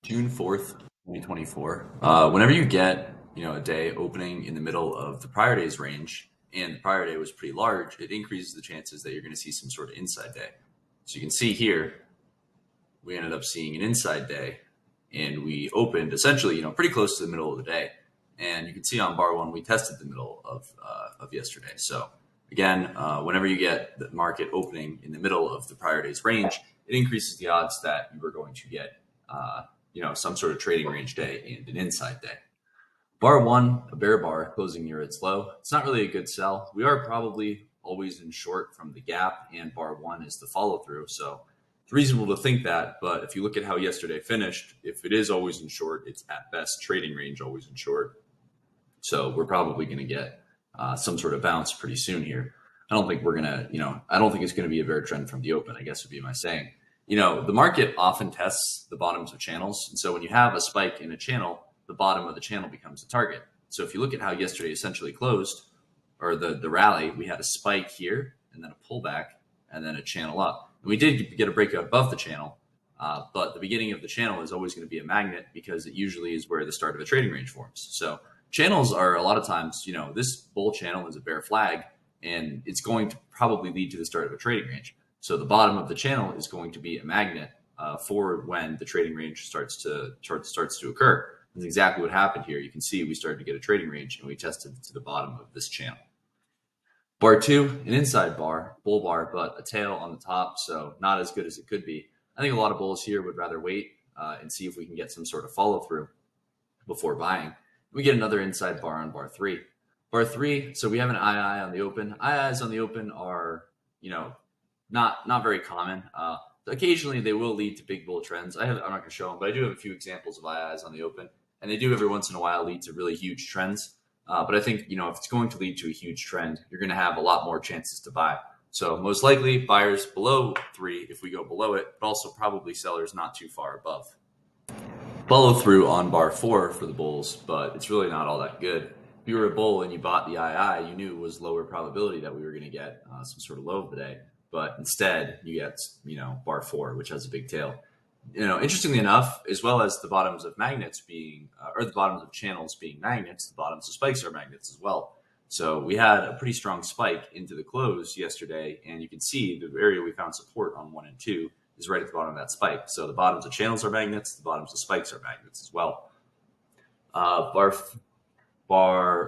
June 4th, 2024. Whenever you get, a day opening in the middle of the prior day's range and the prior day was pretty large, it increases the chances that you're going to see some sort of inside day. So you can see here, we ended up seeing an inside day and we opened essentially, pretty close to the middle of the day. And you can see on bar one, we tested the middle of yesterday. So again, whenever you get the market opening in the middle of the prior day's range, it increases the odds that you are going to get, some sort of trading range day and an inside day. Bar one, a bear bar closing near its low. It's not really a good sell. We are probably always in short from the gap, and bar one is the follow through. So it's reasonable to think that. But if you look at how yesterday finished, if it is always in short, it's at best trading range always in short. So we're probably going to get some sort of bounce pretty soon here. I don't think we're going to, I don't think it's going to be a bear trend from the open, I guess would be my saying. The market often tests the bottoms of channels. And so when you have a spike in a channel, the bottom of the channel becomes a target. So if you look at how yesterday essentially closed, or the rally, we had a spike here and then a pullback and then a channel up. And we did get a breakout above the channel, but the beginning of the channel is always going to be a magnet because it usually is where the start of a trading range forms. So channels are a lot of times, this bull channel is a bear flag and it's going to probably lead to the start of a trading range. So the bottom of the channel is going to be a magnet for when the trading range starts to occur. That's exactly what happened here. You can see we started to get a trading range and we tested to the bottom of this channel. Bar two, an inside bar, bull bar, but a tail on the top, so not as good as it could be. I think a lot of bulls here would rather wait and see if we can get some sort of follow through before buying. We get another inside bar on bar three. Bar three, so we have an II on the open. IIs on the open are, not very common. Occasionally, they will lead to big bull trends. I'm not going to show them, but I do have a few examples of IIs on the open, and they do every once in a while lead to really huge trends. But I think, if it's going to lead to a huge trend, you're going to have a lot more chances to buy. So most likely buyers below three if we go below it, but also probably sellers not too far above. Follow through on bar four for the bulls, but it's really not all that good. If you were a bull and you bought the II, you knew it was lower probability that we were going to get some sort of low of the day. But instead, you get, bar four, which has a big tail. Interestingly enough, as well as the bottoms of magnets being, or the bottoms of channels being magnets, the bottoms of spikes are magnets as well. So we had a pretty strong spike into the close yesterday, and you can see the area we found support on 1 and 2 is right at the bottom of that spike. So the bottoms of channels are magnets, the bottoms of spikes are magnets as well. Bar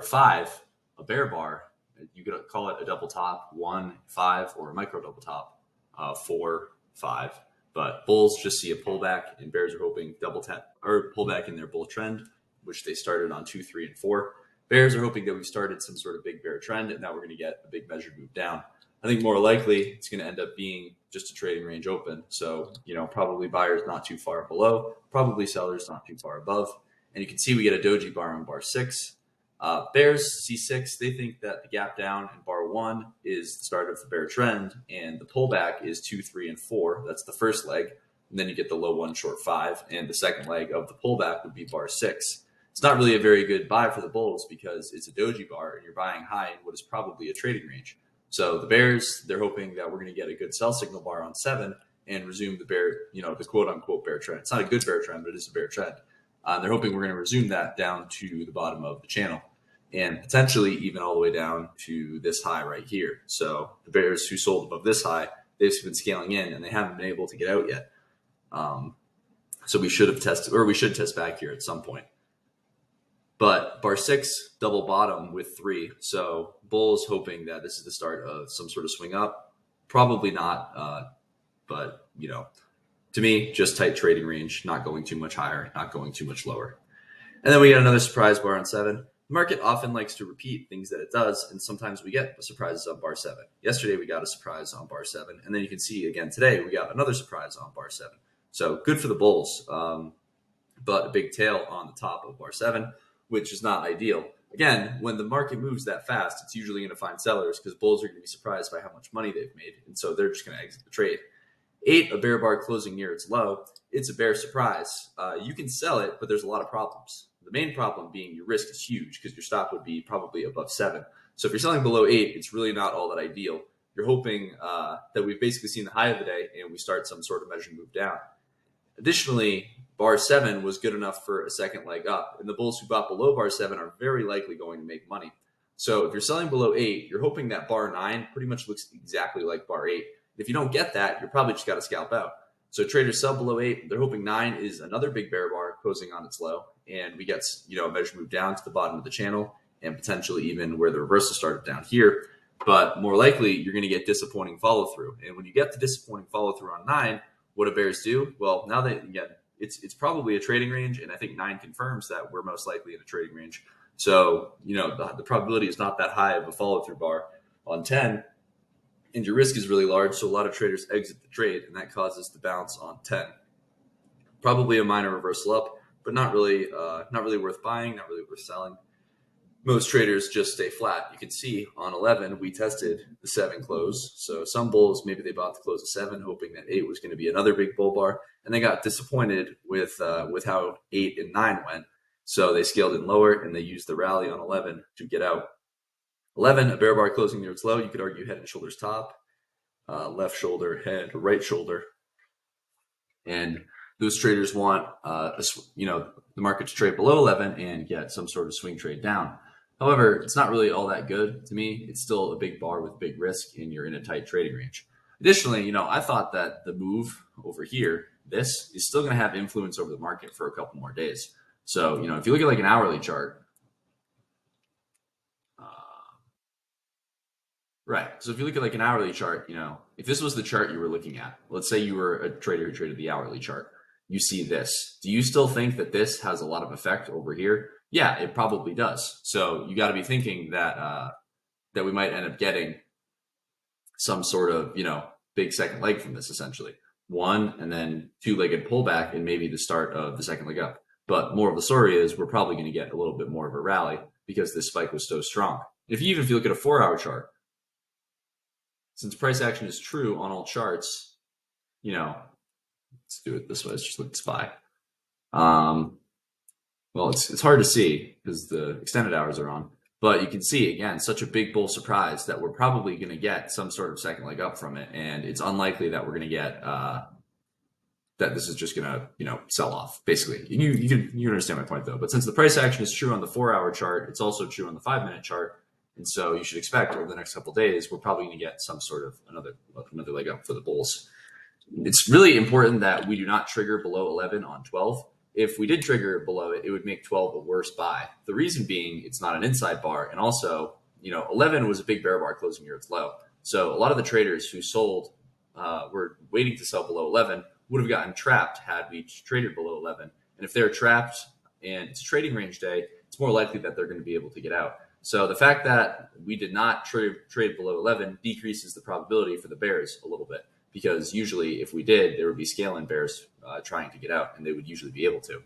five, a bear bar. You could call it a double top, 1, 5, or a micro double top, 4, 5. But bulls just see a pullback, and bears are hoping double tap or pullback in their bull trend, which they started on 2, 3, and 4. Bears are hoping that we've started some sort of big bear trend, and now we're going to get a big measured move down. I think more likely it's going to end up being just a trading range open. So, probably buyers not too far below, probably sellers not too far above. And you can see we get a doji bar on bar 6. Bears C6, they think that the gap down in bar 1 is the start of the bear trend, and the pullback is 2, 3, and 4. That's the first leg. And then you get the low 1, short 5, and the second leg of the pullback would be bar 6. It's not really a very good buy for the bulls because it's a doji bar and you're buying high in what is probably a trading range. So the bears, they're hoping that we're going to get a good sell signal bar on 7 and resume the bear, the quote unquote bear trend. It's not a good bear trend, but it is a bear trend. They're hoping we're going to resume that down to the bottom of the channel and potentially even all the way down to this high right here. So the bears who sold above this high, they've been scaling in and they haven't been able to get out yet. So we should have tested, or we should test back here at some point. But bar 6, double bottom with 3. So bulls hoping that this is the start of some sort of swing up. Probably not, but to me, just tight trading range, not going too much higher, not going too much lower. And then we get another surprise bar on 7. The market often likes to repeat things that it does, and sometimes we get surprises on bar 7. Yesterday, we got a surprise on bar 7, and then you can see again today, we got another surprise on bar 7. So good for the bulls, but a big tail on the top of bar 7, which is not ideal. Again, when the market moves that fast, it's usually going to find sellers because bulls are going to be surprised by how much money they've made, and so they're just going to exit the trade. 8, a bear bar closing near its low. It's a bear surprise. You can sell it, but there's a lot of problems. The main problem being your risk is huge because your stop would be probably above 7. So if you're selling below 8, it's really not all that ideal. You're hoping that we've basically seen the high of the day and we start some sort of measured move down. Additionally, bar 7 was good enough for a second leg up, and the bulls who bought below bar 7 are very likely going to make money. So if you're selling below 8, you're hoping that bar 9 pretty much looks exactly like bar 8. If you don't get that, you're probably just got to scalp out. So traders sell below 8. They're hoping 9 is another big bear bar closing on its low, and we get a measure move down to the bottom of the channel, and potentially even where the reversal started down here. But more likely, you're going to get disappointing follow through. And when you get the disappointing follow through on 9, what do bears do? Well, now that again, it's probably a trading range, and I think 9 confirms that we're most likely in a trading range. So the probability is not that high of a follow through bar on 10. And your risk is really large, so a lot of traders exit the trade, and that causes the bounce on 10. Probably a minor reversal up, but not really worth buying, not really worth selling. Most traders just stay flat. You can see on 11, we tested the 7 close. So some bulls, maybe they bought the close of 7, hoping that 8 was going to be another big bull bar, and they got disappointed with how 8 and 9 went. So they scaled in lower, and they used the rally on 11 to get out. 11, a bear bar closing near its low. You could argue head and shoulders top, left shoulder, head, right shoulder. And those traders want the market to trade below 11 and get some sort of swing trade down. However, it's not really all that good to me. It's still a big bar with big risk, and you're in a tight trading range. Additionally, I thought that the move over here, this is still going to have influence over the market for a couple more days. So, if you look at like an hourly chart, right. So if you look at like an hourly chart, if this was the chart you were looking at, let's say you were a trader who traded the hourly chart, you see this. Do you still think that this has a lot of effect over here? Yeah, it probably does. So you got to be thinking that that we might end up getting some sort of big second leg from this, essentially 1 and then 2-legged pullback, and maybe the start of the second leg up. But more of the story is we're probably going to get a little bit more of a rally because this spike was so strong. If you look at a 4-hour chart, since price action is true on all charts, let's do it this way. Let's just look at SPY. Well, it's hard to see because the extended hours are on, but you can see again such a big bull surprise that we're probably going to get some sort of second leg up from it, and it's unlikely that we're going to get that this is just going to sell off basically. You understand my point though. But since the price action is true on the 4-hour chart, it's also true on the 5-minute chart. And so you should expect over the next couple of days, we're probably going to get some sort of another leg up for the bulls. It's really important that we do not trigger below 11 on 12. If we did trigger below it, it would make 12 a worse buy. The reason being it's not an inside bar. And also, 11 was a big bear bar closing near its low. So a lot of the traders who sold were waiting to sell below 11 would have gotten trapped had we traded below 11. And if they're trapped and it's trading range day, it's more likely that they're going to be able to get out. So the fact that we did not trade below 11 decreases the probability for the bears a little bit, because usually if we did, there would be scaling bears trying to get out, and they would usually be able to.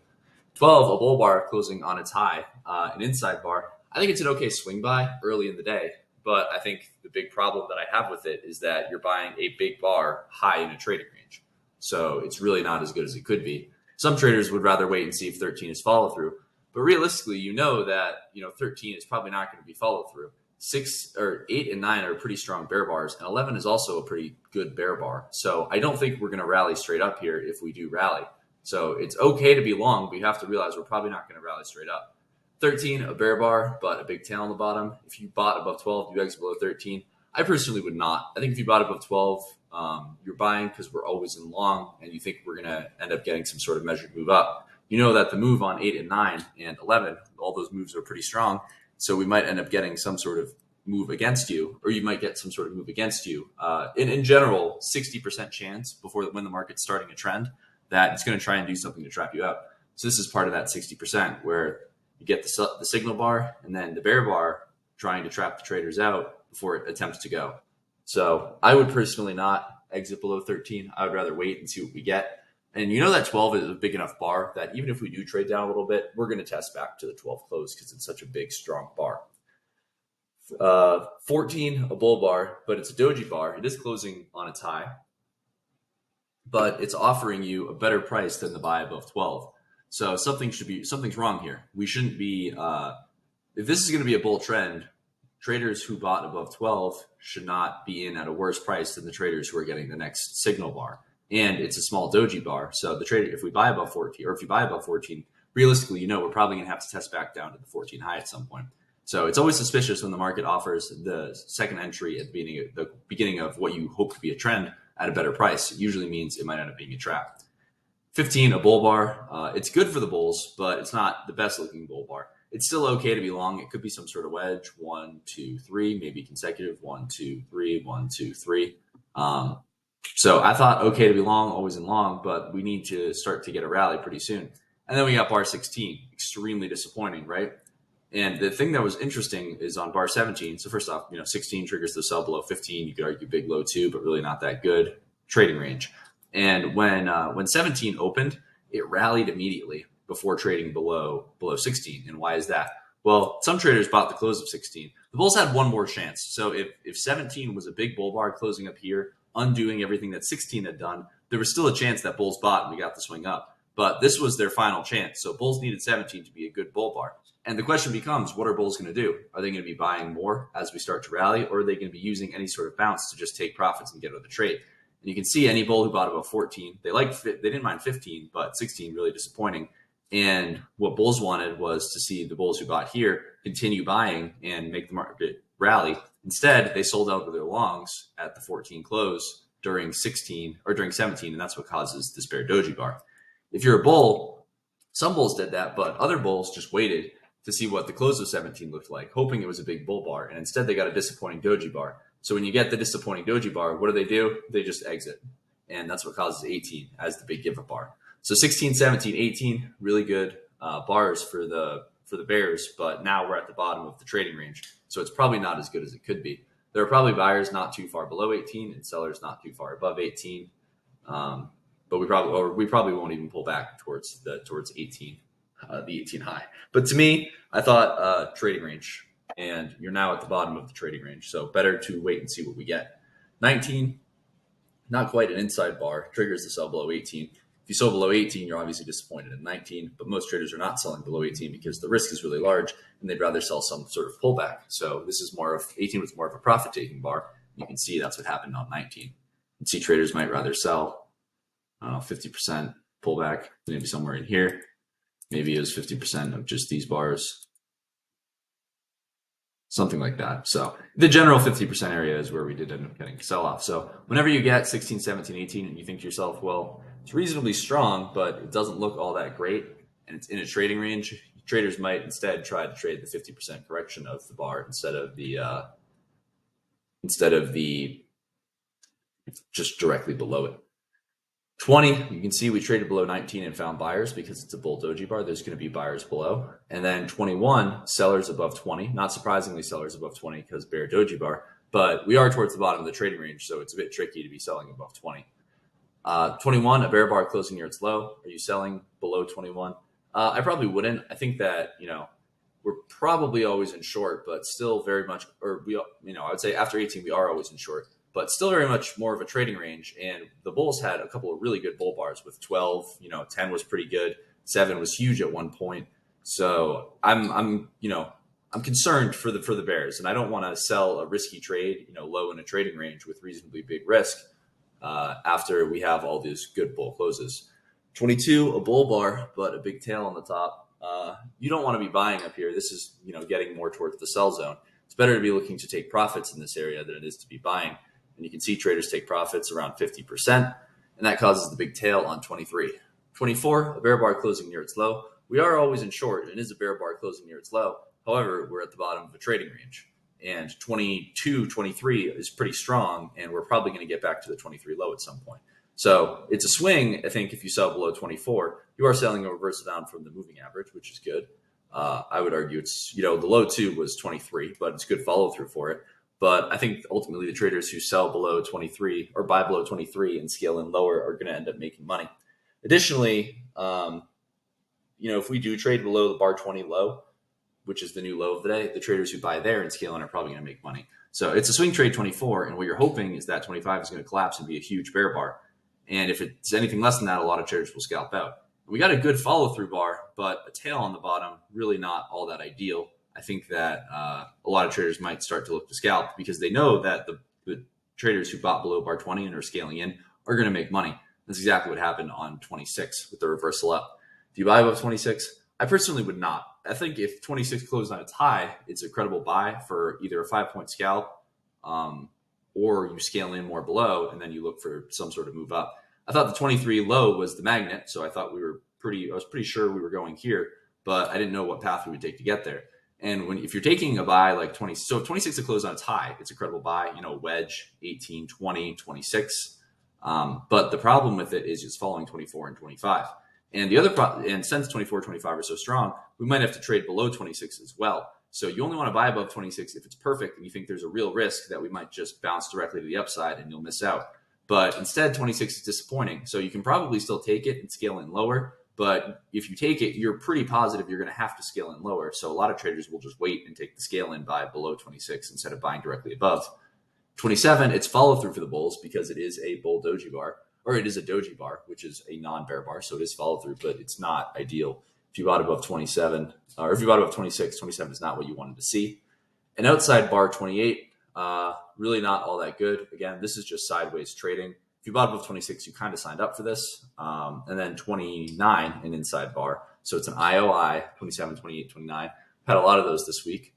12, a bull bar closing on its high, an inside bar. I think it's an okay swing buy early in the day, but I think the big problem that I have with it is that you're buying a big bar high in a trading range. So it's really not as good as it could be. Some traders would rather wait and see if 13 is follow through. But realistically, that 13 is probably not going to be follow through. 6 or 8 and 9 are pretty strong bear bars, and 11 is also a pretty good bear bar. So I don't think we're going to rally straight up here if we do rally. So it's okay to be long, but you have to realize we're probably not going to rally straight up. 13, a bear bar, but a big tail on the bottom. If you bought above 12, you exit below 13. I personally would not. I think if you bought above 12, you're buying because we're always in long, and you think we're going to end up getting some sort of measured move up. You know that the move on 8 and 9 and 11, all those moves are pretty strong. So we might end up getting some sort of move against you, or you might get some sort of move against you. In general, 60% chance when the market's starting a trend that it's going to try and do something to trap you out. So this is part of that 60% where you get the signal bar and then the bear bar trying to trap the traders out before it attempts to go. So I would personally not exit below 13. I would rather wait and see what we get. And that 12 is a big enough bar that even if we do trade down a little bit, we're going to test back to the 12 close because it's such a big, strong bar. 14, a bull bar, but it's a doji bar. It is closing on its high, but it's offering you a better price than the buy above 12. So something's wrong here. We shouldn't be, if this is going to be a bull trend, traders who bought above 12 should not be in at a worse price than the traders who are getting the next signal bar. and it's a small doji bar. So the trade, if we buy above 14, or if you buy above 14, realistically, we're probably going to have to test back down to the 14 high at some point. So it's always suspicious when the market offers the second entry at the beginning of what you hope to be a trend at a better price. It usually means it might end up being a trap. 15, a bull bar. It's good for the bulls, but it's not the best looking bull bar. It's still okay to be long. It could be some sort of wedge, 1, 2, 3, maybe consecutive, 1, 2, 3, 1, 2, 3. So I thought okay to be long, always in long, but we need to start to get a rally pretty soon. And then we got bar 16, extremely disappointing, right? And the thing that was interesting is on bar 17. So first off, 16 triggers the sell below 15. You could argue big low too, but really not that good trading range. And when 17 opened, it rallied immediately before trading below 16. And why is that? Well, some traders bought the close of 16. The bulls had one more chance. So if 17 was a big bull bar closing up here, undoing everything that 16 had done, there was still a chance that bulls bought and we got the swing up. But this was their final chance. So bulls needed 17 to be a good bull bar. And the question becomes, what are bulls going to do? Are they going to be buying more as we start to rally, or are they going to be using any sort of bounce to just take profits and get out of the trade? And you can see any bull who bought above 14, they didn't mind 15, but 16 really disappointing. And what bulls wanted was to see the bulls who bought here continue buying and make the market rally. Instead, they sold out of their longs at the 14 close during 16 or during 17, and that's what causes this bear doji bar. If you're a bull, some bulls did that, but other bulls just waited to see what the close of 17 looked like, hoping it was a big bull bar, and instead they got a disappointing doji bar. So when you get the disappointing doji bar, what do? They just exit, and that's what causes 18 as the big give up bar. So 16, 17, 18, really good bars for the bears, but now we're at the bottom of the trading range, so it's probably not as good as it could be. There are probably buyers not too far below 18 and sellers not too far above 18, but we probably won't even pull back towards 18. The 18 high. But to me, I thought trading range, and you're now at the bottom of the trading range. So better to wait and see what we get. 19, not quite an inside bar, triggers the sell below 18. If you sell below 18, you're obviously disappointed in 19, but most traders are not selling below 18 because the risk is really large and they'd rather sell some sort of pullback. So this is 18 was more of a profit taking bar. You can see that's what happened on 19. You can see traders might rather sell, 50% pullback, maybe somewhere in here. Maybe it was 50% of just these bars, something like that. So the general 50% area is where we did end up getting a sell-off. So whenever you get 16, 17, 18, and you think to yourself, well, it's reasonably strong, but it doesn't look all that great, and it's in a trading range, traders might instead try to trade the 50% correction of the bar instead of the just directly below it. 20, you can see we traded below 19 and found buyers because it's a bull doji bar. There's going to be buyers below. And then 21, sellers above 20. Not surprisingly, sellers above 20 because bear doji bar. But we are towards the bottom of the trading range, so it's a bit tricky to be selling above 20. 21, a bear bar closing near its low. Are you selling below 21? I probably wouldn't. I think that, we're probably always in short, but still very much, I would say after 18, we are always in short. But still very much more of a trading range. And the bulls had a couple of really good bull bars with 12, 10 was pretty good. 7 was huge at one point. So I'm concerned for the bears, and I don't want to sell a risky trade, low in a trading range with reasonably big risk after we have all these good bull closes. 22, a bull bar, but a big tail on the top. You don't want to be buying up here. This is, getting more towards the sell zone. It's better to be looking to take profits in this area than it is to be buying. And you can see traders take profits around 50%, and that causes the big tail on 23. 24, a bear bar closing near its low. We are always in short, and it is a bear bar closing near its low. However, we're at the bottom of a trading range. And 22, 23 is pretty strong, and we're probably going to get back to the 23 low at some point. So it's a swing. I think if you sell below 24, you are selling a reversal down from the moving average, which is good. I would argue it's, the low 2 was 23, but it's good follow through for it. But I think ultimately the traders who sell below 23 or buy below 23 and scale in lower are going to end up making money. Additionally, if we do trade below the bar 20 low, which is the new low of the day, the traders who buy there and scale in are probably going to make money. So it's a swing trade 24, and what you're hoping is that 25 is going to collapse and be a huge bear bar. And if it's anything less than that, a lot of traders will scalp out. We got a good follow through bar, but a tail on the bottom, really not all that ideal. I think that a lot of traders might start to look to scalp because they know that the traders who bought below bar 20 and are scaling in are going to make money. That's exactly what happened on 26 with the reversal up. If you buy above 26, I personally would not. I think if 26 closed on its high, it's a credible buy for either a 5-point scalp, or you scale in more below and then you look for some sort of move up. I thought the 23 low was the magnet, so I thought I was pretty sure we were going here, but I didn't know what path we would take to get there. And if you're taking a buy like 20, so if 26 to close on its high, it's a credible buy, wedge, 18, 20, 26. But the problem with it is it's following 24 and 25. And the other and since 24, 25 are so strong, we might have to trade below 26 as well. So you only want to buy above 26 if it's perfect and you think there's a real risk that we might just bounce directly to the upside and you'll miss out. But instead, 26 is disappointing. So you can probably still take it and scale in lower. But if you take it, you're pretty positive you're going to have to scale in lower. So a lot of traders will just wait and take the scale in buy below 26 instead of buying directly above. 27, it's follow through for the bulls because it is a bull doji bar, or it is a doji bar, which is a non-bear bar. So it is follow through, but it's not ideal. If you bought above 27, or if you bought above 26, 27 is not what you wanted to see. An outside bar 28, really not all that good. Again, this is just sideways trading. If you bought above 26, you kind of signed up for this. And then 29, an inside bar. So it's an IOI, 27, 28, 29. I've had a lot of those this week,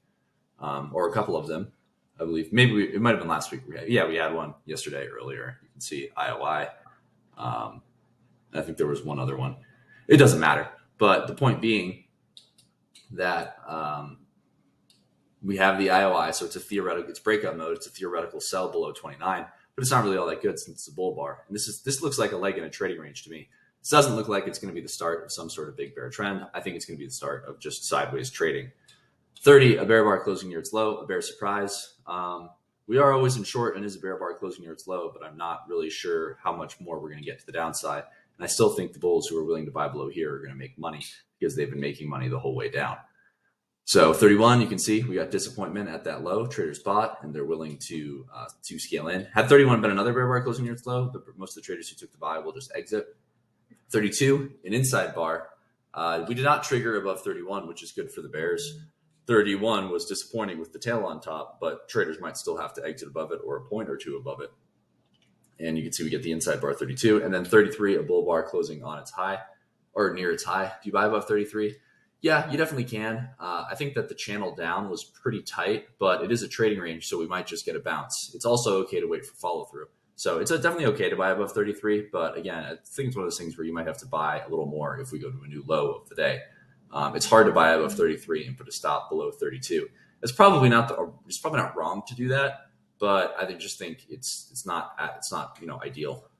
or a couple of them, I believe. Maybe it might have been last week. We had one yesterday earlier. You can see IOI. I think there was one other one. It doesn't matter. But the point being that we have the IOI, so it's breakout mode. It's a theoretical sell below 29, but it's not really all that good since it's a bull bar. And this looks like a leg in a trading range to me. This doesn't look like it's going to be the start of some sort of big bear trend. I think it's going to be the start of just sideways trading. 30, a bear bar closing near its low, a bear surprise. We are always in short and is a bear bar closing near its low, but I'm not really sure how much more we're going to get to the downside. And I still think the bulls who are willing to buy below here are going to make money because they've been making money the whole way down. So 31, you can see we got disappointment at that low. Traders bought, and they're willing to scale in. Had 31 been another bear bar closing near its low, most of the traders who took the buy will just exit. 32, an inside bar. We did not trigger above 31, which is good for the bears. 31 was disappointing with the tail on top, but traders might still have to exit above it or a point or two above it. And you can see we get the inside bar 32. And then 33, a bull bar closing on its high or near its high. Do you buy above 33? Yeah, you definitely can. I think that the channel down was pretty tight, but it is a trading range, so we might just get a bounce. It's also okay to wait for follow through. So it's definitely okay to buy above 33. But again, I think it's one of those things where you might have to buy a little more if we go to a new low of the day. It's hard to buy above 33 and put a stop below 32. It's probably not wrong to do that, but I just think it's not ideal.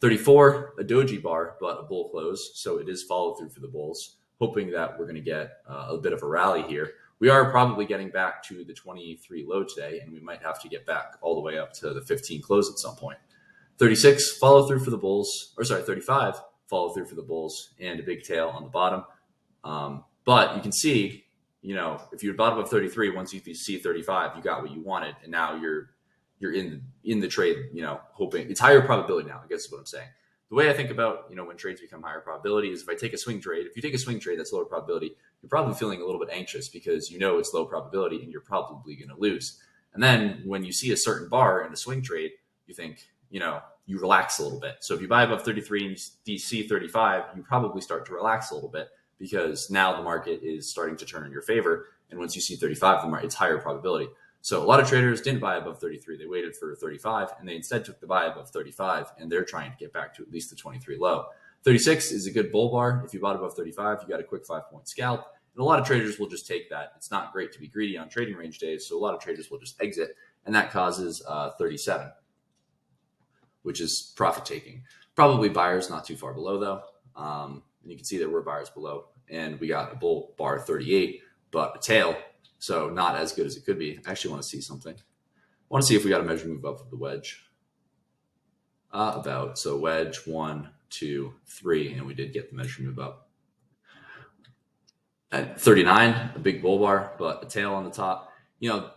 34, a doji bar, but a bull close, so it is follow through for the bulls, hoping that we're going to get a bit of a rally here. We are probably getting back to the 23 low today, and we might have to get back all the way up to the 15 close at some point. 36, follow through for the bulls, 35, follow through for the bulls, and a big tail on the bottom. But you can see, if you had bought above 33, once you see 35, you got what you wanted, and now you're in the trade, hoping it's higher probability now, I guess is what I'm saying. The way I think about, when trades become higher probability is if you take a swing trade that's lower probability, you're probably feeling a little bit anxious because it's low probability and you're probably going to lose. And then when you see a certain bar in a swing trade, you think, you relax a little bit. So if you buy above 33 and you see 35, you probably start to relax a little bit because now the market is starting to turn in your favor. And once you see 35, it's higher probability. So a lot of traders didn't buy above 33. They waited for 35, and they instead took the buy above 35, and they're trying to get back to at least the 23 low. 36 is a good bull bar. If you bought above 35, you got a quick 5-point scalp. And a lot of traders will just take that. It's not great to be greedy on trading range days, so a lot of traders will just exit, and that causes 37, which is profit taking. Probably buyers not too far below, though. And you can see there were buyers below, and we got a bull bar 38, but a tail. So not as good as it could be. I actually want to see something. I want to see if we got a measure move up of the wedge. So wedge 1, 2, 3, and we did get the measure move up. At 39, a big bull bar, but a tail on the top.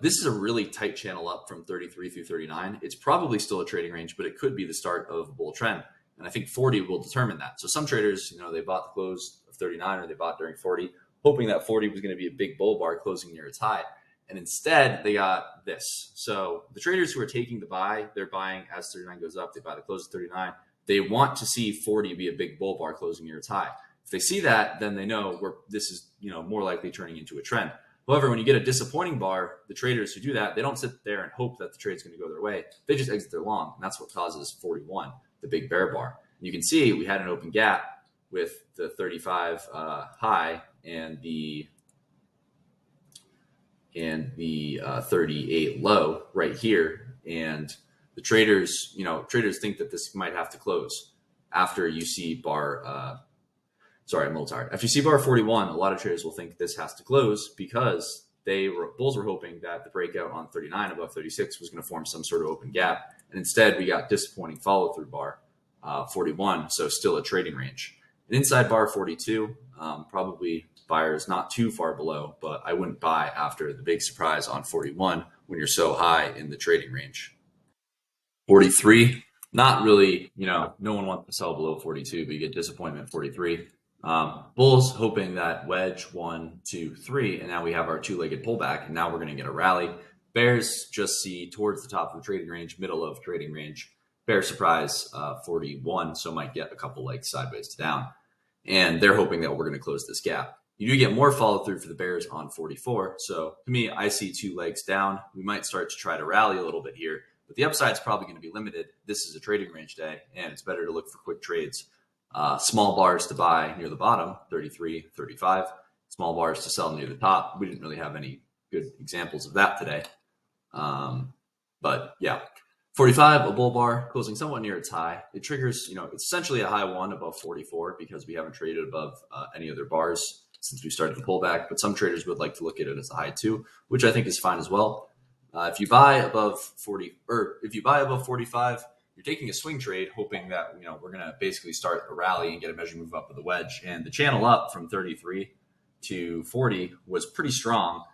This is a really tight channel up from 33 through 39. It's probably still a trading range, but it could be the start of a bull trend. And I think 40 will determine that. So some traders, they bought the close of 39 or they bought during 40, hoping that 40 was going to be a big bull bar closing near its high. And instead, they got this. So the traders who are taking the buy, they're buying as 39 goes up. They buy the close of 39. they want to see 40 be a big bull bar closing near its high. If they see that, then they know this is more likely turning into a trend. However, when you get a disappointing bar, the traders who do that, they don't sit there and hope that the trade's going to go their way. They just exit their long, and that's what causes 41, the big bear bar. And you can see we had an open gap with the 35 high and the 38 low right here, and the traders think that this might have to close after you see bar sorry, I'm a little tired. After you see bar 41, a lot of traders will think this has to close because bulls were hoping that the breakout on 39 above 36 was going to form some sort of open gap, and instead we got disappointing follow through bar 41, so still a trading range. And inside bar 42, probably buyers not too far below, but I wouldn't buy after the big surprise on 41 when you're so high in the trading range. 43, not really, no one wants to sell below 42, but you get disappointment at 43. Bulls hoping that wedge 1, 2, 3, and now we have our two-legged pullback, and now we're going to get a rally. Bears just see towards the top of the trading range, middle of trading range. Bear surprise 41, so might get a couple legs sideways to down, and they're hoping that we're going to close this gap. You do get more follow through for the bears on 44. So to me, I see 2 legs down. We might start to try to rally a little bit here, but the upside is probably going to be limited. This is a trading range day, and it's better to look for quick trades. Small bars to buy near the bottom, 33, 35. Small bars to sell near the top. We didn't really have any good examples of that today. But yeah, 45, a bull bar closing somewhat near its high. It triggers, it's essentially a high 1 above 44 because we haven't traded above any other bars since we started the pullback. But some traders would like to look at it as a high 2, which I think is fine as well. If you buy above 40, or if you buy above 45, you're taking a swing trade, hoping that we're going to basically start a rally and get a measure move up with the wedge. And the channel up from 33 to 40 was pretty strong,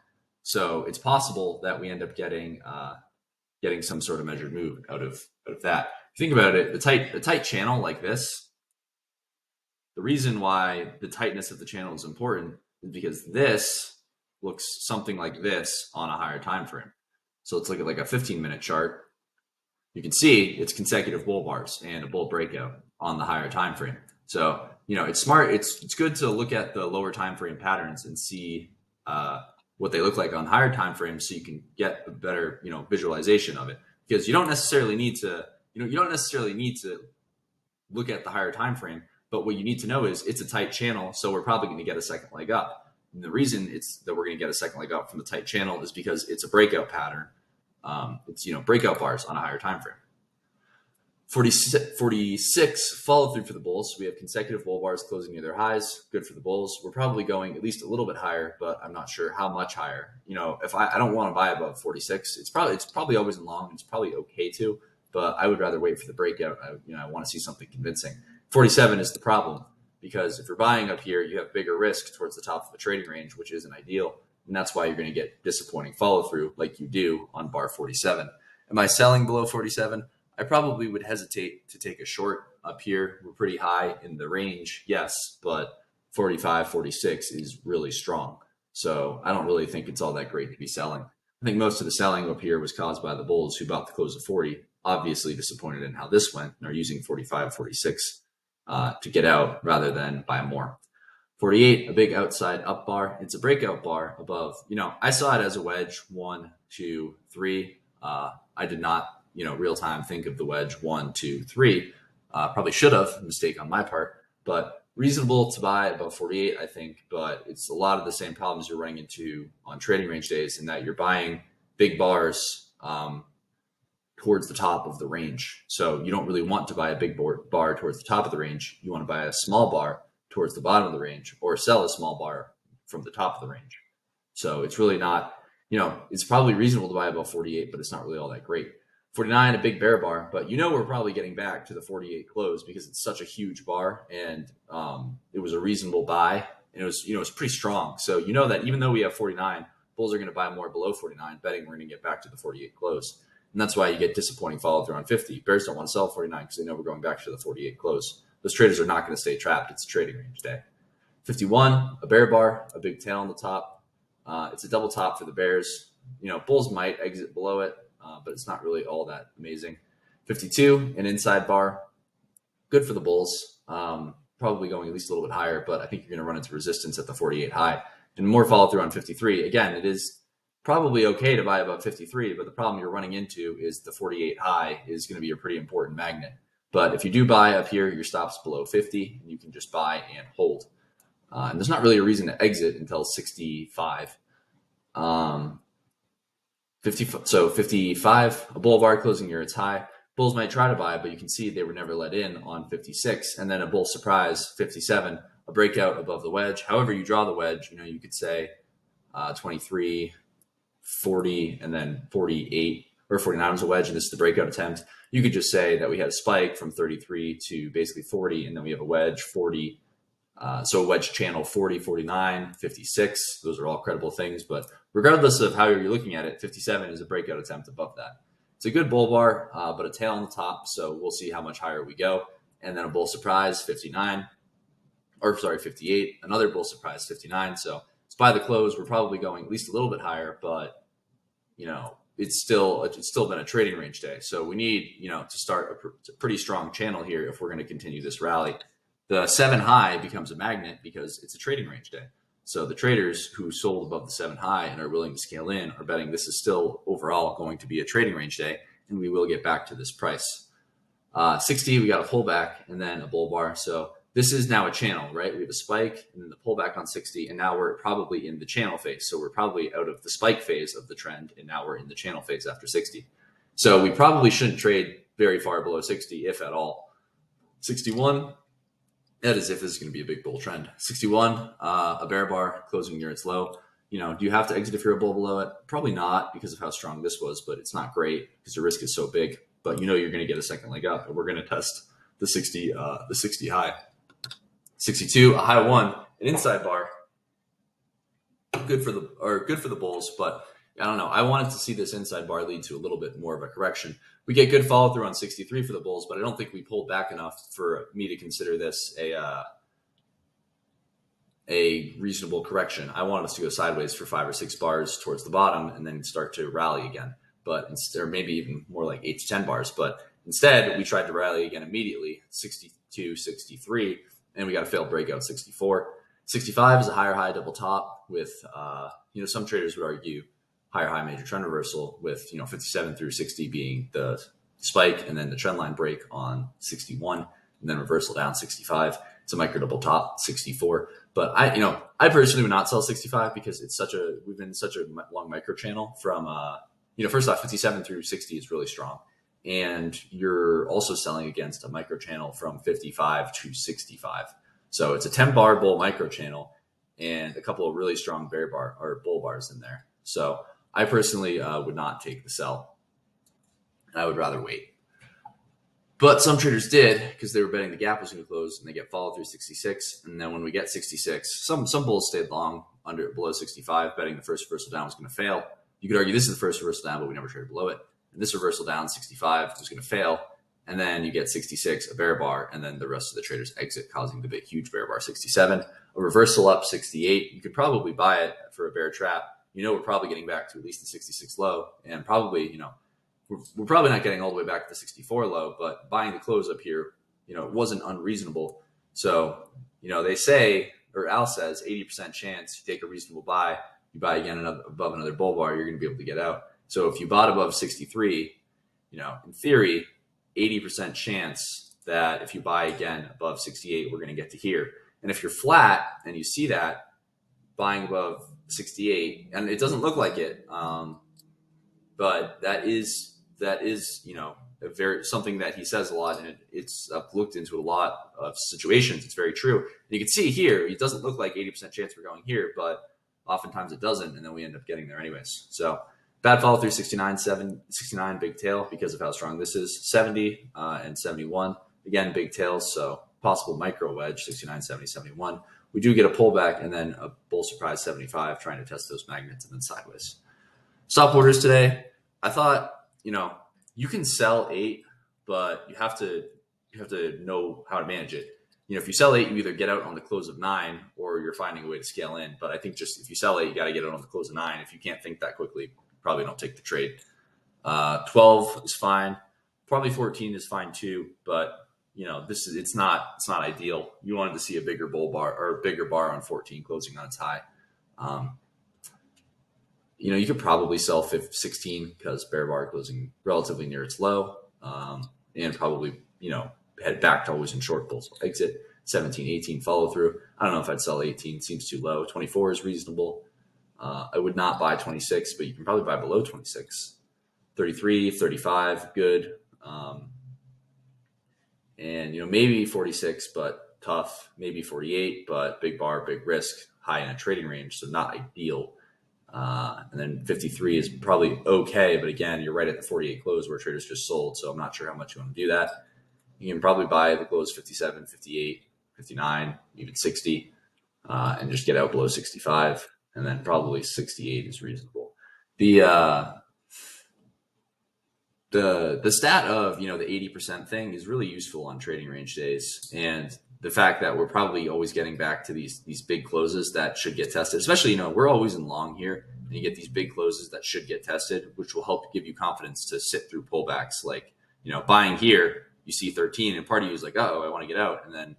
so it's possible that we end up getting some sort of measured move out of that. If you think about it, the tight channel like this, the reason why the tightness of the channel is important is because this looks something like this on a higher time frame. So let's look at like a 15-minute chart. You can see it's consecutive bull bars and a bull breakout on the higher time frame. So it's smart. It's good to look at the lower time frame patterns and see what they look like on higher time frames, so you can get a better visualization of it. Because you don't necessarily need to look at the higher time frame, but what you need to know is it's a tight channel, so we're probably going to get a second leg up. And the reason that we're going to get a second leg up from the tight channel is because it's a breakout pattern. It's breakout bars on a higher time frame. 46 follow through for the bulls. We have consecutive bull bars closing near their highs. Good for the bulls. We're probably going at least a little bit higher, but I'm not sure how much higher. If I don't want to buy above 46, it's probably always in long. It's probably okay to, but I would rather wait for the breakout. I want to see something convincing. 47 is the problem, because if you're buying up here, you have bigger risk towards the top of the trading range, which isn't ideal. And that's why you're going to get disappointing follow through like you do on bar 47. Am I selling below 47? I probably would hesitate to take a short up here. We're pretty high in the range, yes, but 45, 46 is really strong. So I don't really think it's all that great to be selling. I think most of the selling up here was caused by the bulls who bought the close of 40, obviously disappointed in how this went and are using 45, 46 to get out rather than buy more. 48, a big outside up bar. It's a breakout bar above. I saw it as a wedge 1, 2, 3. I did not, real time think of the wedge 1, 2, 3. Probably should have, mistake on my part, but reasonable to buy above 48, I think. But it's a lot of the same problems you're running into on trading range days, in that you're buying big bars towards the top of the range. So you don't really want to buy a big bar towards the top of the range. You want to buy a small bar towards the bottom of the range, or sell a small bar from the top of the range. So it's really not, it's probably reasonable to buy above 48, but it's not really all that great. 49, a big bear bar, but we're probably getting back to the 48 close because it's such a huge bar, and it was a reasonable buy, and it was, it's pretty strong. So that even though we have 49, bulls are going to buy more below 49, betting we're going to get back to the 48 close. And that's why you get disappointing follow through on 50. Bears don't want to sell 49 because they know we're going back to the 48 close. Those traders are not going to stay trapped. It's a trading range day. 51, a bear bar, a big tail on the top. It's a double top for the bears. Bulls might exit below it, but it's not really all that amazing. 52, an inside bar. good for the bulls. Probably going at least a little bit higher, but I think you're going to run into resistance at the 48 high and more follow through on 53. Again, it is probably okay to buy above 53, but the problem you're running into is the 48 high is going to be a pretty important magnet. But if you do buy up here, your stop's below 50, and you can just buy and hold. And there's not really a reason to exit until 65. 55, a bull bar closing near its high. Bulls might try to buy, but you can see they were never let in on 56. And then a bull surprise, 57, a breakout above the wedge. However you draw the wedge, you could say 23, 40, and then 48 or 49 was a wedge, and this is the breakout attempt. You could just say that we had a spike from 33 to basically 40, and then we have a wedge 40. So a wedge channel 40, 49, 56. Those are all credible things, but regardless of how you're looking at it, 57 is a breakout attempt above that. It's a good bull bar, but a tail on the top, so we'll see how much higher we go. And then a bull surprise, 59, or sorry, 58. Another bull surprise, 59. So it's by the close. We're probably going at least a little bit higher, but it's still been a trading range day. So we need to start a pretty strong channel here if we're going to continue this rally. The 7 high becomes a magnet because it's a trading range day. So the traders who sold above the 7 high and are willing to scale in are betting this is still overall going to be a trading range day, and we will get back to this price. 60, we got a pullback and then a bull bar. So this is now a channel, right? We have a spike and then the pullback on 60, and now we're probably in the channel phase. So we're probably out of the spike phase of the trend, and now we're in the channel phase after 60. So we probably shouldn't trade very far below 60, if at all. 61, that is if this is going to be a big bull trend. 61, a bear bar closing near its low. Do you have to exit if you're a bull below it? Probably not, because of how strong this was, but it's not great because the risk is so big. But you're going to get a second leg up, and we're going to test the 60 high. 62, a high 1, an inside bar. Good for the bulls, but I don't know. I wanted to see this inside bar lead to a little bit more of a correction. We get good follow through on 63 for the bulls, but I don't think we pulled back enough for me to consider this a reasonable correction. I wanted us to go sideways for 5 or 6 bars towards the bottom and then start to rally again. But or maybe even more like 8 to 10 bars. But instead, we tried to rally again immediately, 62, 63, and we got a failed breakout, 64. 65 is a higher high double top with, some traders would argue higher high major trend reversal with, 57 through 60 being the spike, and then the trend line break on 61, and then reversal down 65. It's a micro double top, 64. But I personally would not sell 65 because we've been such a long micro channel from, first off, 57 through 60 is really strong. And you're also selling against a micro channel from 55 to 65. So it's a 10 bar bull micro channel and a couple of really strong bear bar or bull bars in there. So I personally would not take the sell. I would rather wait. But some traders did because they were betting the gap was going to close, and they get followed through 66. And then when we get 66, some bulls stayed long below 65, betting the first reversal down was going to fail. You could argue this is the first reversal down, but we never traded below it. And this reversal down 65 was going to fail. And then you get 66, a bear bar, and then the rest of the traders exit, causing the big, huge bear bar 67. A reversal up 68. You could probably buy it for a bear trap. We're probably getting back to at least the 66 low, and probably, we're probably not getting all the way back to the 64 low, but buying the close up here, wasn't unreasonable. So, they say, or Al says, 80% chance you take a reasonable buy, you buy again above another bull bar, you're going to be able to get out. So if you bought above 63, in theory, 80% chance that if you buy again above 68, we're going to get to here. And if you're flat and you see that buying above 68, and it doesn't look like it, but that is something that he says a lot, and it's looked into a lot of situations. It's very true. And you can see here, it doesn't look like 80% chance we're going here, but oftentimes it doesn't, and then we end up getting there anyways. So bad follow through 69, big tail because of how strong this is. 70 and 71, again, big tails. So possible micro wedge, 69, 70, 71. We do get a pullback and then a bull surprise 75, trying to test those magnets and then sideways. Stop orders today. I thought, you can sell 8, but you have to know how to manage it. If you sell 8, you either get out on the close of 9 or you're finding a way to scale in. But I think just if you sell 8, you got to get out on the close of 9. If you can't think that quickly, probably don't take the trade. 12 is fine. Probably 14 is fine too, but it's not ideal. You wanted to see a bigger bull bar or a bigger bar on 14 closing on its high. You could probably sell 16 because bear bar closing relatively near its low, and probably, head back to always in short bulls. Exit 17, 18 follow through. I don't know if I'd sell 18. Seems too low. 24 is reasonable. I would not buy 26, but you can probably buy below 26. 33, 35, good. And maybe 46, but tough. Maybe 48, but big bar, big risk, high in a trading range, so not ideal. And then 53 is probably okay, but again, you're right at the 48 close where traders just sold, so I'm not sure how much you want to do that. You can probably buy the close 57, 58, 59, even 60, and just get out below 65, and then probably 68 is reasonable. The stat of the 80% thing is really useful on trading range days, and the fact that we're probably always getting back to these big closes that should get tested, especially we're always in long here, and you get these big closes that should get tested, which will help give you confidence to sit through pullbacks. Like buying here, you see 13, and part of you is like, oh, I want to get out, and then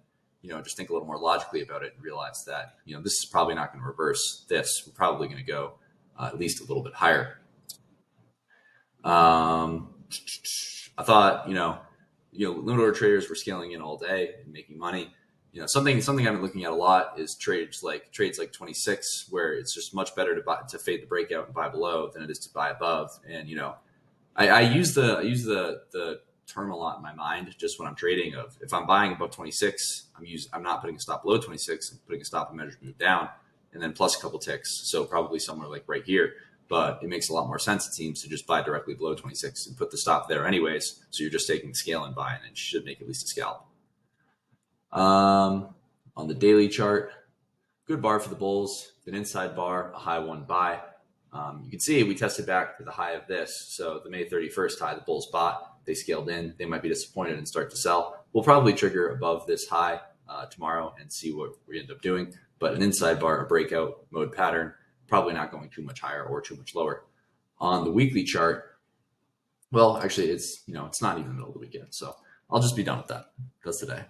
just think a little more logically about it and realize that this is probably not going to reverse this. We're probably going to go at least a little bit higher. I thought, limit order traders were scaling in all day and making money. Something I've been looking at a lot is trades like 26, where it's just much better to fade the breakout and buy below than it is to buy above. And I use the term a lot in my mind just when I'm trading. Of if I'm buying above 26, I'm not putting a stop below 26. I'm putting a stop and measured move down, and then plus a couple ticks. So probably somewhere like right here. But it makes a lot more sense, it seems, to just buy directly below 26 and put the stop there anyways. So you're just taking the scale and buy, and it should make at least a scalp. On the daily chart, good bar for the bulls, an inside bar, a high one buy. You can see we tested back to the high of this. So the May 31st high, the bulls bought, they scaled in. They might be disappointed and start to sell. We'll probably trigger above this high tomorrow and see what we end up doing. But an inside bar, a breakout mode pattern, probably not going too much higher or too much lower. On the weekly chart, well, actually, it's not even the middle of the weekend, so I'll just be done with that. That's today.